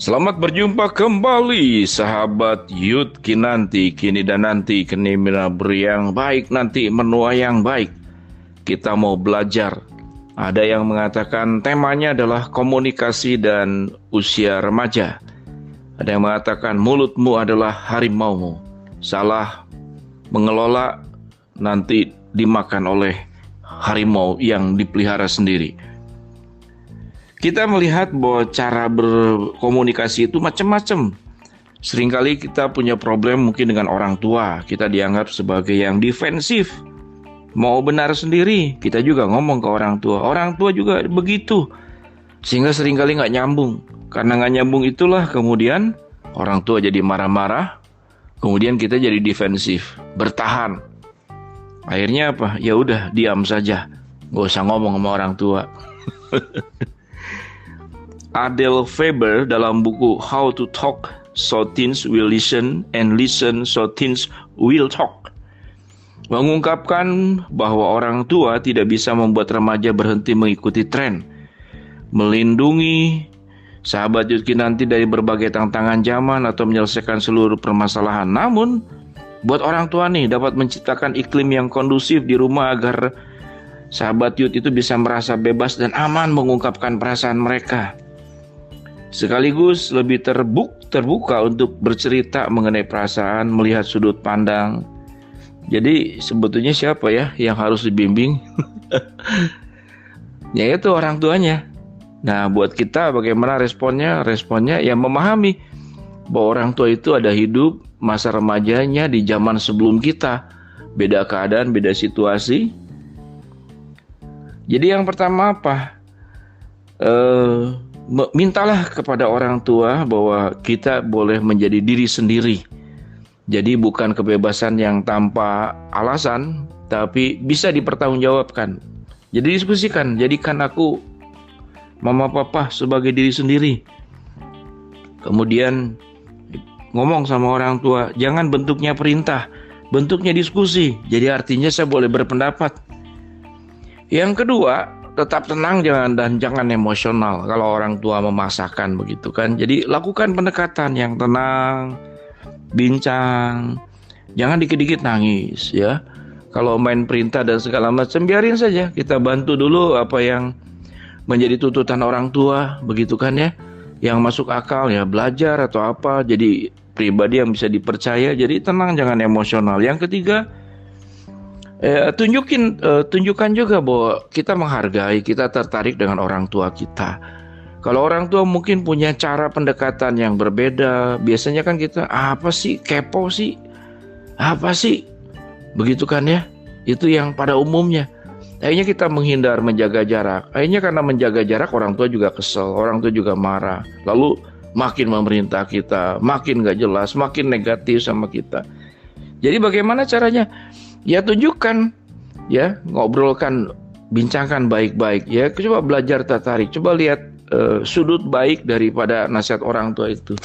Selamat berjumpa kembali sahabat Yud Kinanti, kini dan nanti kini beri yang baik, nanti menua yang baik. Kita mau belajar. Ada yang mengatakan temanya adalah komunikasi dan usia remaja. Ada yang mengatakan mulutmu adalah harimaumu. Salah mengelola, nanti dimakan oleh harimau yang dipelihara sendiri. Kita melihat bahwa cara berkomunikasi itu macam-macam. Seringkali kita punya problem mungkin dengan orang tua. Kita dianggap sebagai yang defensif. Mau benar sendiri, kita juga ngomong ke orang tua. Orang tua juga begitu. Sehingga seringkali nggak nyambung. Karena nggak nyambung itulah kemudian orang tua jadi marah-marah. Kemudian kita jadi defensif, bertahan. Akhirnya apa? Ya udah, diam saja. Nggak usah ngomong sama orang tua. Adele Faber dalam buku How to Talk So Teens Will Listen and Listen So Teens Will Talk mengungkapkan bahwa orang tua tidak bisa membuat remaja berhenti mengikuti tren, melindungi sahabat Yud Kinanti dari berbagai tantangan zaman atau menyelesaikan seluruh permasalahan. Namun buat orang tua nih dapat menciptakan iklim yang kondusif di rumah agar sahabat Yud itu bisa merasa bebas dan aman mengungkapkan perasaan mereka. Sekaligus lebih terbuka untuk bercerita mengenai perasaan, melihat sudut pandang. Jadi sebetulnya siapa ya yang harus dibimbing? Yaitu orang tuanya. Nah, buat kita bagaimana responnya? Responnya ya memahami bahwa orang tua itu ada hidup masa remajanya di zaman sebelum kita. Beda keadaan, beda situasi. Jadi yang pertama apa? Mintalah kepada orang tua bahwa kita boleh menjadi diri sendiri. Jadi bukan kebebasan yang tanpa alasan, tapi bisa dipertanggungjawabkan. Jadi diskusikan, jadikan aku mama papa sebagai diri sendiri. Kemudian ngomong sama orang tua, jangan bentuknya perintah, bentuknya diskusi. Jadi artinya saya boleh berpendapat. Yang kedua, tetap tenang jangan emosional kalau orang tua memaksakan begitu kan. Jadi lakukan pendekatan yang tenang, bincang, jangan dikit-dikit nangis ya. Kalau main perintah dan segala macam biarin saja, kita bantu dulu apa yang menjadi tuntutan orang tua begitu kan ya. Yang masuk akal ya belajar atau apa, jadi pribadi yang bisa dipercaya. Jadi tenang, jangan emosional. Yang ketiga, tunjukkan juga bahwa kita menghargai, kita tertarik dengan orang tua kita. Kalau orang tua mungkin punya cara pendekatan yang berbeda, biasanya kan kita apa sih, kepo sih, apa sih, begitu kan ya. Itu yang pada umumnya. Akhirnya kita menghindar, menjaga jarak. Akhirnya karena menjaga jarak orang tua juga kesel, orang tua juga marah. Lalu makin memerintah kita, makin gak jelas, makin negatif sama kita. Jadi bagaimana caranya? Ya tunjukkan, ya ngobrolkan, bincangkan baik-baik, ya coba belajar tertarik, coba lihat sudut baik daripada nasihat orang tua itu.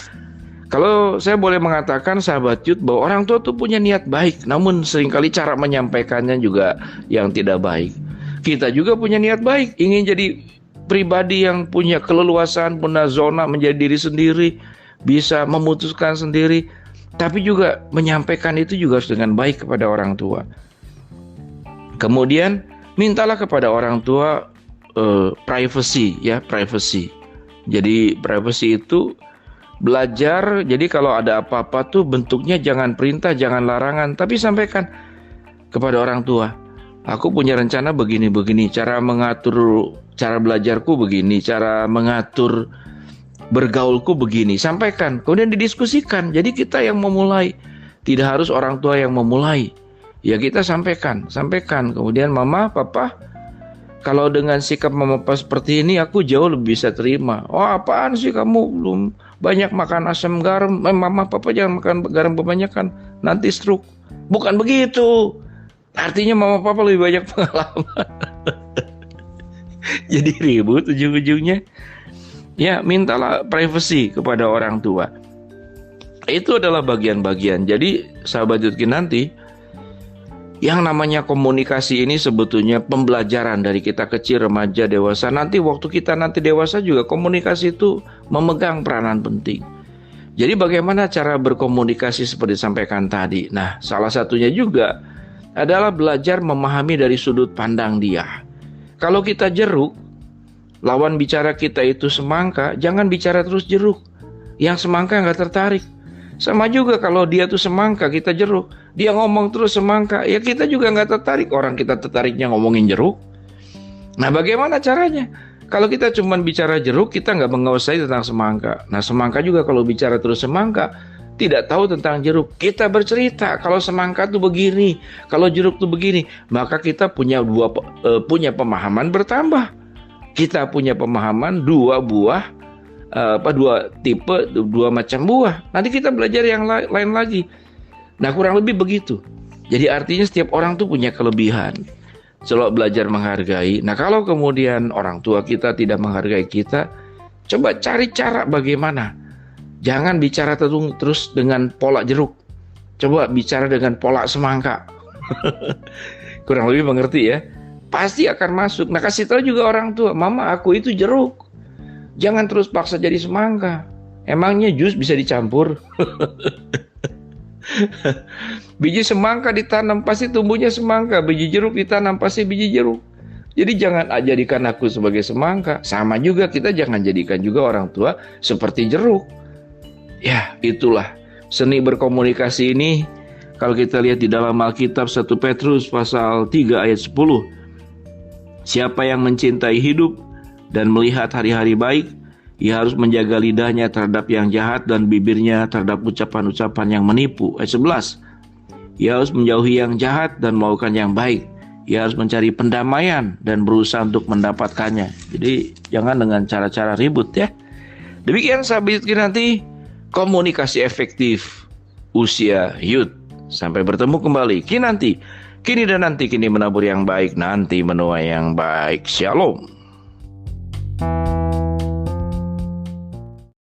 Kalau saya boleh mengatakan sahabat Yud bahwa orang tua tuh punya niat baik, namun seringkali cara menyampaikannya juga yang tidak baik. Kita juga punya niat baik, ingin jadi pribadi yang punya keleluasaan, punya zona menjadi diri sendiri, bisa memutuskan sendiri. Tapi juga menyampaikan itu juga harus dengan baik kepada orang tua. Kemudian mintalah kepada orang tua privacy ya, privacy. Jadi privacy itu belajar. Jadi kalau ada apa-apa tuh bentuknya jangan perintah, jangan larangan, tapi sampaikan kepada orang tua. Aku punya rencana begini-begini, cara belajarku begini, cara mengatur bergaulku begini, sampaikan, kemudian didiskusikan. Jadi kita yang memulai, tidak harus orang tua yang memulai. Ya kita sampaikan. Kemudian mama, papa, kalau dengan sikap mama papa seperti ini aku jauh lebih bisa terima. Oh apaan sih kamu belum banyak makan asam garam, mama papa jangan makan garam kebanyakan, nanti stroke. Bukan begitu. Artinya mama papa lebih banyak pengalaman. Jadi ribut ujung-ujungnya. Ya, mintalah privacy kepada orang tua. Itu adalah bagian-bagian. Jadi, sahabat Yud Kinanti, yang namanya komunikasi ini sebetulnya pembelajaran dari kita kecil, remaja, dewasa. Nanti waktu kita nanti dewasa juga komunikasi itu memegang peranan penting. Jadi bagaimana cara berkomunikasi seperti disampaikan tadi? Nah, salah satunya juga adalah belajar memahami dari sudut pandang dia. Kalau kita jeruk, lawan bicara kita itu semangka, jangan bicara terus jeruk. Yang semangka nggak tertarik. Sama juga kalau dia tuh semangka, kita jeruk. Dia ngomong terus semangka, ya kita juga nggak tertarik. Orang kita tertariknya ngomongin jeruk. Nah, bagaimana caranya? Kalau kita cuma bicara jeruk, kita nggak menguasai tentang semangka. Nah, semangka juga kalau bicara terus semangka, tidak tahu tentang jeruk. Kita bercerita, kalau semangka tuh begini, kalau jeruk tuh begini. Maka kita punya punya pemahaman bertambah. Kita punya pemahaman dua tipe, dua macam buah. Nanti kita belajar yang lain lagi. Nah, kurang lebih begitu. Jadi artinya setiap orang tuh punya kelebihan. Coba belajar menghargai. Nah, kalau kemudian orang tua kita tidak menghargai kita, coba cari cara bagaimana. Jangan bicara terus dengan pola jeruk. Coba bicara dengan pola semangka. Kurang lebih mengerti ya. Pasti akan masuk. Nah, kasih tahu juga orang tua, mama aku itu jeruk. Jangan terus paksa jadi semangka. Emangnya jus bisa dicampur? Biji semangka ditanam pasti tumbuhnya semangka. Biji jeruk ditanam pasti biji jeruk. Jadi jangan jadikan aku sebagai semangka. Sama juga kita jangan jadikan juga orang tua seperti jeruk. Ya, itulah seni berkomunikasi ini. Kalau kita lihat di dalam Alkitab 1 Petrus pasal 3 ayat 10. Siapa yang mencintai hidup dan melihat hari-hari baik, ia harus menjaga lidahnya terhadap yang jahat dan bibirnya terhadap ucapan-ucapan yang menipu. Ayat 11. Ia harus menjauhi yang jahat dan melakukan yang baik. Ia harus mencari pendamaian dan berusaha untuk mendapatkannya. Jadi jangan dengan cara-cara ribut ya. Demikian sahabat nanti komunikasi efektif usia youth. Sampai bertemu kembali. Kini dan nanti menabur yang baik, nanti menuai yang baik. Shalom.